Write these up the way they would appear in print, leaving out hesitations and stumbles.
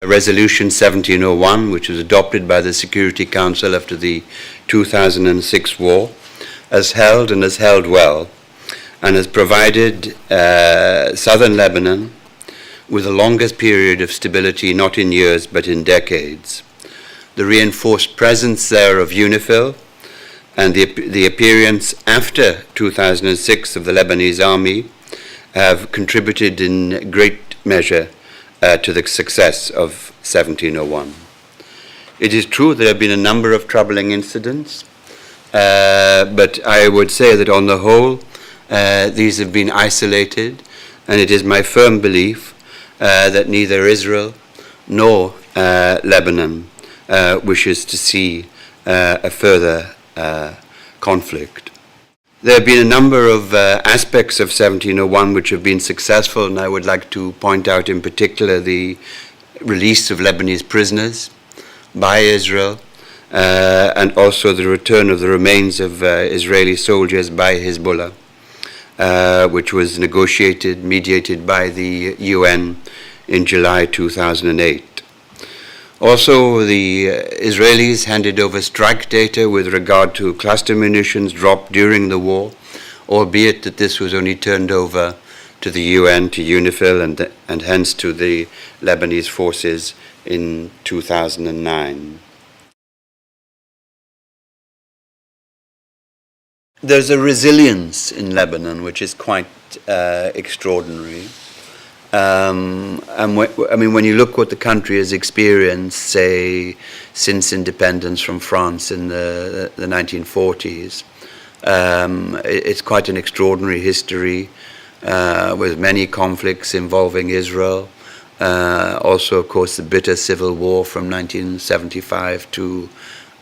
Resolution 1701, which was adopted by the Security Council after the 2006 war, has held and has held well, and has provided southern Lebanon with the longest period of stability, not in years but in decades. The reinforced presence there of UNIFIL and the appearance after 2006 of the Lebanese army have contributed in great measure to the success of 1701. It is true there have been a number of troubling incidents, but I would say that on the whole, these have been isolated, and it is my firm belief that neither Israel nor Lebanon wishes to see a further conflict. There have been a number of aspects of 1701 which have been successful, and I would like to point out in particular the release of Lebanese prisoners by Israel, and also the return of the remains of Israeli soldiers by Hezbollah, which was negotiated, mediated by the UN in July 2008. Also, the Israelis handed over strike data with regard to cluster munitions dropped during the war, albeit that this was only turned over to the UN, to UNIFIL, and hence to the Lebanese forces in 2009. There's a resilience in Lebanon which is quite extraordinary. When you look what the country has experienced, say, since independence from France in the 1940s, it's quite an extraordinary history with many conflicts involving Israel. Also, of course, the bitter civil war from 1975 to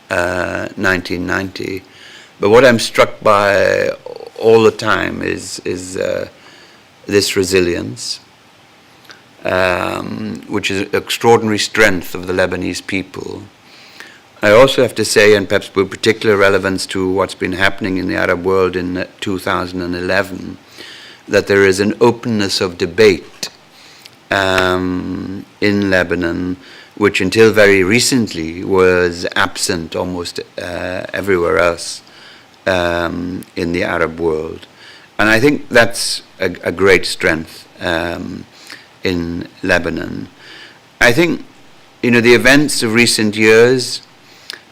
1990. But what I'm struck by all the time is this resilience, which is an extraordinary strength of the Lebanese people. I also have to say, and perhaps with particular relevance to what's been happening in the Arab world in 2011, that there is an openness of debate in Lebanon, which until very recently was absent almost everywhere else in the Arab world. And I think that's a great strength in Lebanon. I think, the events of recent years,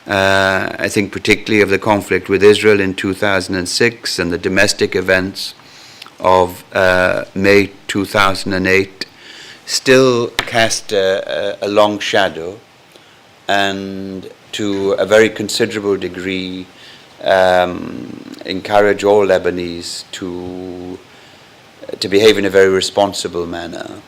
I think particularly of the conflict with Israel in 2006 and the domestic events of May 2008 still cast a long shadow, and to a very considerable degree encourage all Lebanese to behave in a very responsible manner.